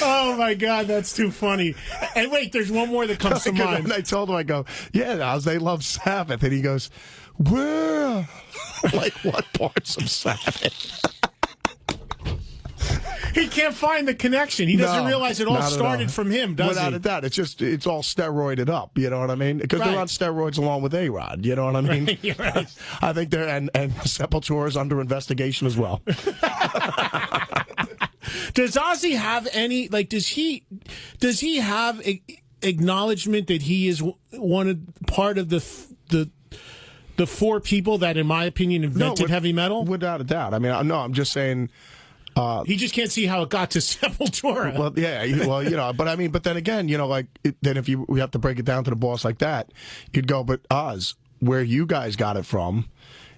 Oh, my God, that's too funny. And wait, there's one more that comes to mind. And I told him, I go, yeah, they love Sabbath. And he goes, where? Like, what parts of Sabbath? He can't find the connection. He doesn't realize it all started from him, does Without he? a doubt. It's all steroided up, you know what I mean? Because they're on steroids along with A-Rod, you know what I mean? Right, you're right. I think they're, and Sepultura is under investigation as well. Does Ozzy have any, like, does he have acknowledgement that he is part of the four people that, in my opinion, invented heavy metal? Without a doubt. I mean, no, I'm just saying... he just can't see how it got to Sepultura. Well, yeah, well, you know, but then again, you know, like, then if we have to break it down to the boss like that, you'd go, but Oz, where you guys got it from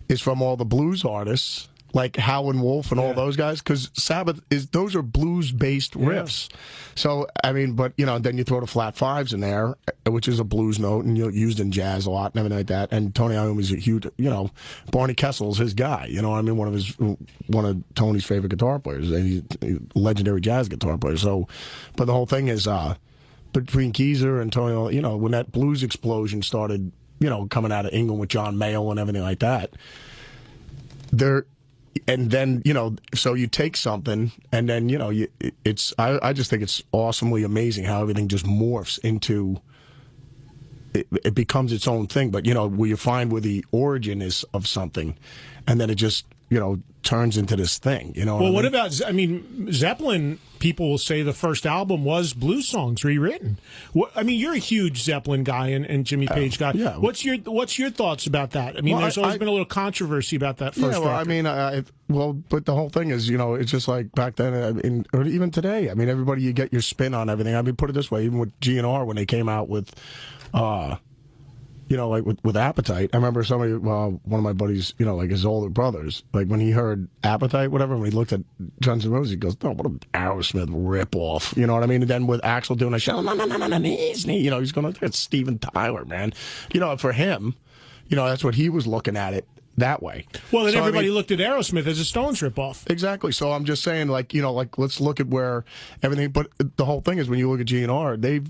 is from all the blues artists, like Howlin' Wolf and all those guys, because Sabbath those are blues-based riffs. So, I mean, but, you know, then you throw the flat fives in there, which is a blues note, and used in jazz a lot and everything like that. And Tony Iommi's a huge, you know, Barney Kessel's his guy, you know what I mean? One of Tony's favorite guitar players, and he's a legendary jazz guitar player. So, but the whole thing is, between Geezer and Tony, you know, when that blues explosion started, you know, coming out of England with John Mayall and everything like that, and then, you know, so you take something, and then, you know, I just think it's awesomely amazing how everything just morphs into, it becomes its own thing. But, you know, where you find where the origin is of something, and then it just, you know, turns into this thing, you know. Well, what about, I mean, Zeppelin, people will say the first album was blues songs rewritten. I mean, you're a huge Zeppelin guy and Jimmy Page guy. Yeah. What's your thoughts about that? I mean, there's always been a little controversy about that first record. I mean, but the whole thing is, you know, it's just like back then, I mean, or even today. I mean, everybody, you get your spin on everything. I mean, put it this way, even with GNR when they came out with, you know, like with Appetite, I remember somebody, one of my buddies, you know, like his older brothers, like when he heard Appetite, whatever, when he looked at Guns N' Roses, he goes, "No, what an Aerosmith ripoff," you know what I mean? And then with Axl doing a show, no, you know, he's going, "It's Steven Tyler, man," you know. For him, you know, that's what he was looking at it that way. Well, then everybody looked at Aerosmith as a Stones ripoff. Exactly. So I'm just saying, like, you know, like let's look at where everything. But the whole thing is, when you look at GNR,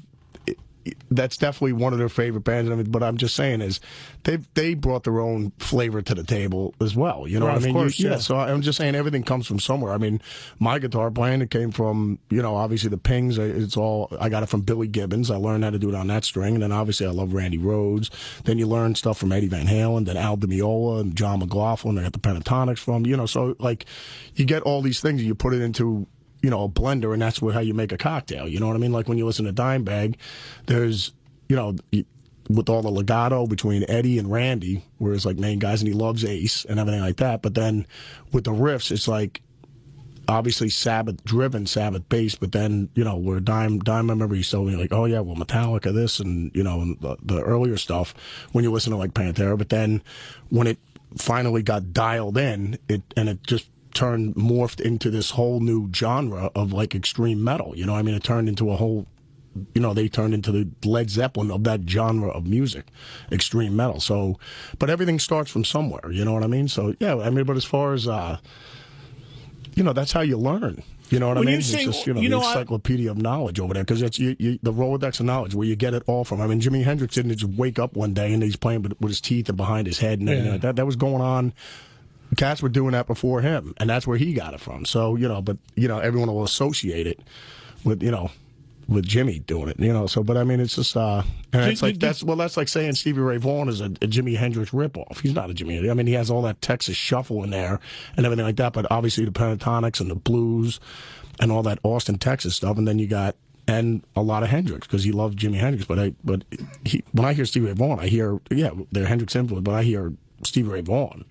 that's definitely one of their favorite bands. I mean, but I'm just saying is they brought their own flavor to the table as well. You know what I mean? Of course, yeah. So I'm just saying everything comes from somewhere. I mean, my guitar playing, it came from, you know, obviously the Pings. I got it from Billy Gibbons. I learned how to do it on that string. And then obviously I love Randy Rhoads. Then you learn stuff from Eddie Van Halen, then Al Di Meola and John McLaughlin. I got the Pentatonics from, you know, so like you get all these things and you put it into, you know, a blender, and that's how you make a cocktail. You know what I mean? Like when you listen to Dimebag, there's, you know, with all the legato between Eddie and Randy, where it's like main guys, and he loves Ace and everything like that. But then with the riffs, it's like obviously Sabbath-driven, Sabbath-based, but then, you know, where Dime, I remember he told me, like, oh, yeah, well, Metallica this, and, you know, and the earlier stuff, when you listen to, like, Pantera. But then when it finally got dialed in, it just morphed into this whole new genre of like extreme metal. You know, I mean, it turned into a whole, you know, they turned into the Led Zeppelin of that genre of music, extreme metal. So, but everything starts from somewhere, you know what I mean? So, yeah, I mean, but as far as, you know, that's how you learn. You know what I mean? It's just, you know, the encyclopedia of knowledge over there, because it's the Rolodex of knowledge where you get it all from. I mean, Jimi Hendrix didn't just wake up one day and he's playing with his teeth and behind his head and everything like that. That was going on. Cats were doing that before him, and that's where he got it from. So, you know, but, you know, everyone will associate it with, you know, with Jimmy doing it, you know. So, but I mean, it's just, and it's like, that's like saying Stevie Ray Vaughan is a Jimi Hendrix ripoff. He's not a Jimi. I mean, he has all that Texas shuffle in there and everything like that, but obviously the Pentatonics and the blues and all that Austin, Texas stuff, and then you got, and a lot of Hendrix, because he loved Jimi Hendrix. But when I hear Stevie Ray Vaughan, I hear, yeah, they're Hendrix influence, but I hear Stevie Ray Vaughan.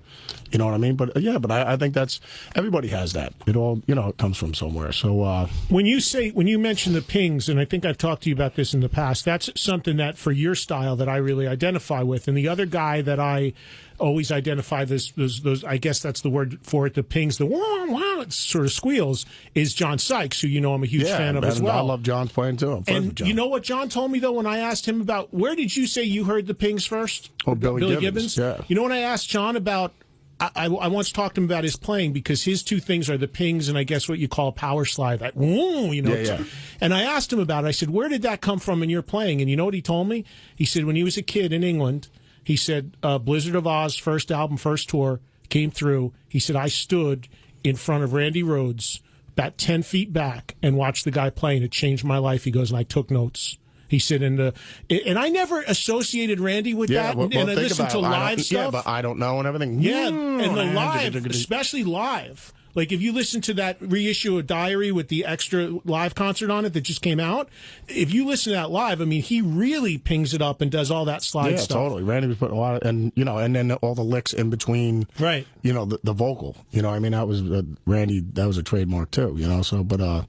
You know what I mean? But yeah, but I think that's, everybody has that. It all, you know, it comes from somewhere. So when you mention the Pings, and I think I've talked to you about this in the past, that's something that for your style that I really identify with. And the other guy that I always identify those, I guess that's the word for it, the Pings, the wah, wah, sort of squeals, is John Sykes, who, you know, I'm a huge fan of as well. I love John's playing too. I'm friends with John. You know what John told me though when I asked him about, where did you say you heard the Pings first? Oh, Billy Gibbons. Yeah. You know when I asked John about I once talked to him about his playing because his two things are the pings and I guess what you call a power slide, that woo, Yeah. And I asked him about it. I said, where did that come from in your playing? And you know what he told me? He said when he was a kid in England, he said Blizzard of Oz, first album, first tour, came through. He said, I stood in front of Randy Rhoads about 10 feet back and watched the guy play, and it changed my life. He goes, and I took notes. He said, and I never associated Randy with that. Well, and I listened to live stuff. Yeah, but I don't know and everything. Yeah, and the live, especially live. Like if you listen to that reissue of Diary with the extra live concert on it that just came out, if you listen to that live, I mean, he really pings it up and does all that slide stuff. Yeah, totally. Randy was putting a lot of, and then all the licks in between. Right. The vocal. I mean, that was Randy. That was a trademark too. So, but.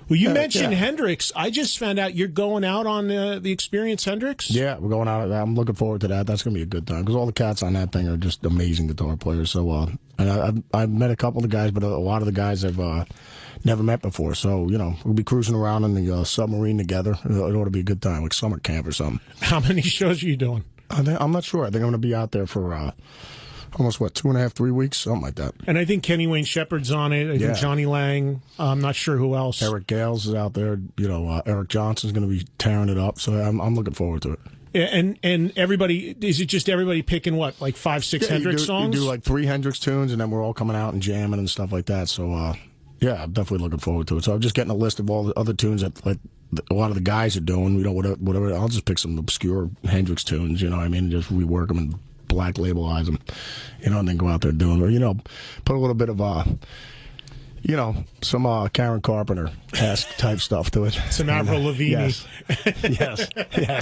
Well, you mentioned Hendrix. I just found out you're going out on the Experience Hendrix. Yeah, we're going out. I'm looking forward to that. That's going to be a good time because all the cats on that thing are just amazing guitar players. So, and I've met a couple of the guys, but a lot of the guys I've never met before. So, we'll be cruising around in the submarine together. It ought to be a good time, like summer camp or something. How many shows are you doing? I'm not sure. I think I'm going to be out there for almost 2.5, 3 weeks, something like that. And I think Kenny Wayne Shepherd's on it. I think Johnny Lang. I'm not sure who else. Eric Gales is out there. Eric Johnson's going to be tearing it up. So I'm looking forward to it. Yeah, and everybody, is it just everybody picking what, like 5, 6 Hendrix songs? You do like 3 Hendrix tunes, and then we're all coming out and jamming and stuff like that. So yeah, I'm definitely looking forward to it. So I'm just getting a list of all the other tunes that a lot of the guys are doing. Whatever. I'll just pick some obscure Hendrix tunes. You know what I mean? Just rework them and black labelize them, and then go out there and do them. Or, put a little bit of, some Karen Carpenter-esque type stuff to it. Some Avril Lavigne. Yes. Yes.